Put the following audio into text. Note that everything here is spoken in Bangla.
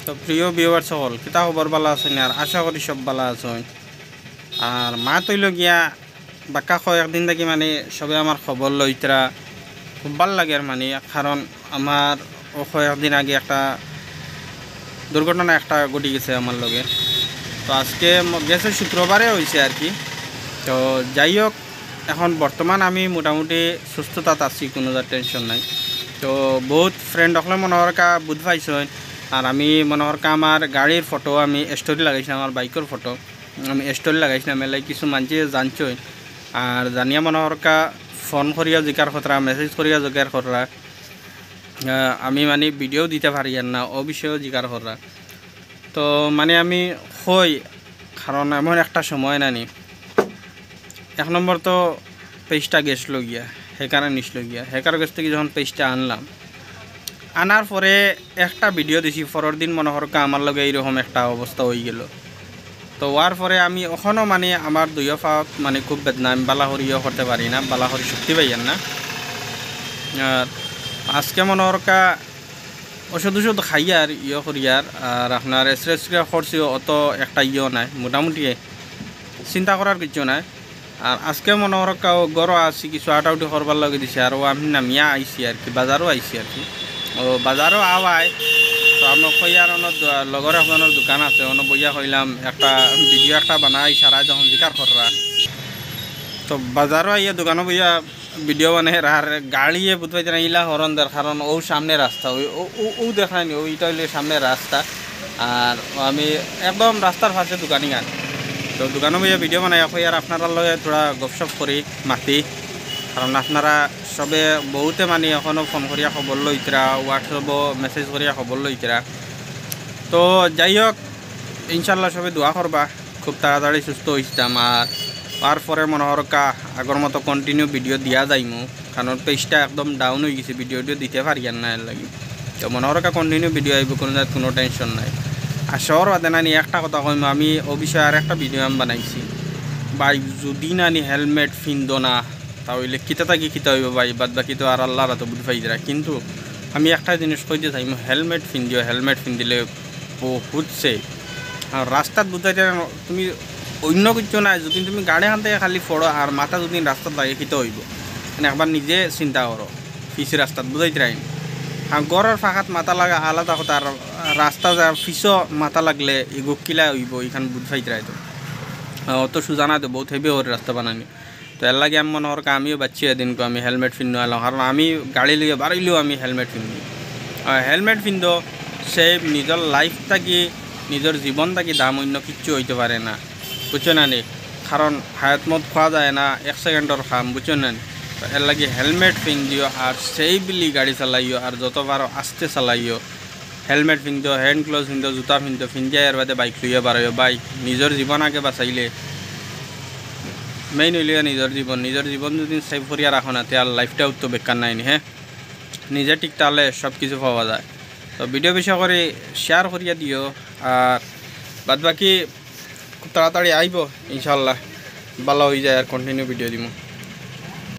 তো প্রিয় ভিউয়ার সকল কিতা খবর ভালো আছেন আর আশা করি সব ভালো আছেন। আর মা তৈল গিয়া বাক্কা কয়েকদিন থাকি মানে সবে আমার খবর লইতরা খুব ভাল লাগে আর মানে কারণ আমার কয়েকদিন আগে একটা দুর্ঘটনা একটা ঘটে গেছে আমার লগে। তো আজকে গেছে শুক্রবারে হয়েছে আর কি। তো যাই হোক এখন বর্তমান আমি মোটামুটি সুস্থতা আছি, কোনো টেনশন নাই। তো বহুত ফ্রেন্ড হলে মনে হরকা বুধ পাইছেন। আর আমি মনে হরকা আমার গাড়ির ফটো আমি স্টোরি লাগাইছিলাম, আমার বাইকের ফটো আমি স্টোরি লাগাইছিলাম। এলে কিছু মানুষে জানছই আর জানিয়া মনে হরকা ফোন করিয়া জিকার খতরা, মেসেজ করিয়া জিকার খতরা, আমি মানে ভিডিও দিতে পারি আর না ও বিষয়েও জিকার খতরা। তো মানে আমি হই কারণ এমন একটা সময় নানি এক নম্বর তো পেজটা গেছিলো গিয়া হেকারে নিসলো গিয়া হেকার কাছ থেকে যখন পেজটা আনলাম, আনার পরে একটা ভিডিও দিছি পরের দিন মনে হরকা আমার লগে এইরকম একটা অবস্থা হয়ে গেল। তো হওয়ার পরে আমি এখনও মানে আমার দুই ফাওয়াত মানে খুব বেদনা, আমি বালাহরিও করতে পারি না, বালাহরি শক্তি পাইয়ান না। আর আজকে মনে হরকা ওষুধ খাইয়া আর করিয়ার আর আপনার স্ট্রেস খরচিও অত একটা নাই, মোটামুটি চিন্তা করার কিছু নাই। আর আজকে মনে হরকা গরো আছি কিছু আটাউটি করবার লগে দিছে আর আমি নামিয়া আইসি আর কি, বাজারও আইসি আর কি। ও বাজারও আওয়াই তো আমার কইয়ার লগর আপনার দোকান আছে অন্য বইয়া কইলাম একটা ভিডিও একটা বানাই সারা যখন জিকার কররা। তো বাজারও আইয়া দোকানও বইয়া ভিডিও বানাই আর গাড়িয়ে বুঝবাই না ইলা হরণদের কারণ ও সামনে রাস্তা ওই ও দেখায়নি ওইটা হইলে সামনে রাস্তা। আর আমি একদম রাস্তার পাশে দোকানি গান। তো দোকানও বইয়া ভিডিও বানাই কই আর আপনারা লগে থোড়া গপসপ করি মাতি, কারণ আপনারা সবে বহুতে মানে এখনও ফোন করিয়া খবর লইতরা, হোয়াটসঅ্যাপও মেসেজ করিয়া খবর লইতরা। তো যাই হোক ইনশাল্লাহ সবে দোয়া করবা খুব তাড়াতাড়ি সুস্থ হইতাম। আর তারপরে মনে হরকা আগর মতো কন্টিনিউ ভিডিও দিয়া যাইমু, কারণ পেজটা একদম ডাউন হয়ে গেছে, ভিডিওটিও দিতে পারি আর না এর লাগি। তো মনে হরকা কন্টিনিউ ভিডিও আইব, কোনো টেনশন নাই। আর শহর বাদে নানি একটা কথা কইম, আমি ও বিষয়ে আর একটা ভিডিও আমি বানাইছি ভাই, যদি নানি হেলমেট ফিন্দো না তাহলে কিতা থাকি কিতা হইব ভাই, বাদ বাকি তো আর আল্লাহ তো বুঝ পাই দিরা। কিন্তু আমি একটা জিনিস কইতে চাই, হেলমেট ফিন্দিও, হেলমেট ফিন্দিলে বহুত সেফ। আর রাস্তাত বুঝাইতে তুমি অন্য কিছু নাই, যদি তুমি গাড়ি হান থেকে খালি ফড়ো আর মাথা যদি রাস্তাত লাগে কিতা হইব, মানে একবার নিজে চিন্তা করো ফিসি রাস্তাত বুঝাইতে রাইন। আর গড়ের ফাঁকাত মাথা লাগা আলাদা কথা, আর রাস্তা যা ফিসও মাথা লাগলে এগো কিলা হইব এখান বুঝ পাইতে রাই। তো অত সুজা না তো বহুত হেভি ওর রাস্তা বানানি। তো এর লাগে আমি মনে হর আমিও বাচ্চি এদিনকে আমি হেলমেট পিন্ধু এলাম, কারণ আমি গাড়ি লিয়ে বাড়াইলেও আমি হেলমেট পিন্ধি। হেলমেট পিন্ধো সেই নিজের লাইফ থাকি নিজের জীবন থাকি দাম অন্য কিচ্ছু হইতে পারে না, বুঝছো না নি। কারণ হায়াত মত খাওয়া যায় না, এক সেকেন্ডর খাম, বুঝছো না। তো এর লাগে হেলমেট পিন্ধিও আর সেই বিলি গাড়ি চালাইও আর যত পারো আস্তে চালাইও। হেলমেট পিন্ধো, হ্যান্ড গ্লোভস পিন্ধো, জুতা পিন্ধো, পিন্ধিয়া এর বাদে বাইক লইয়া বাড়াইও। বাইক নিজের জীবন আগে বাঁচাইলে মেইন হইলে নিজের জীবন যদি সেভ করিয়া রাখো না তাহলে লাইফটাও তো বেকার নাইনি। হ্যাঁ, নিজে ঠিক তাহলে সব কিছু পাওয়া যায়। তো ভিডিও বেশি করে শেয়ার করিয়া দিও আর বাদ বাকি খুব তাড়াতাড়ি আইব ইনশাল্লাহ, ভালো হয়ে যায় আর কন্টিনিউ ভিডিও দিব।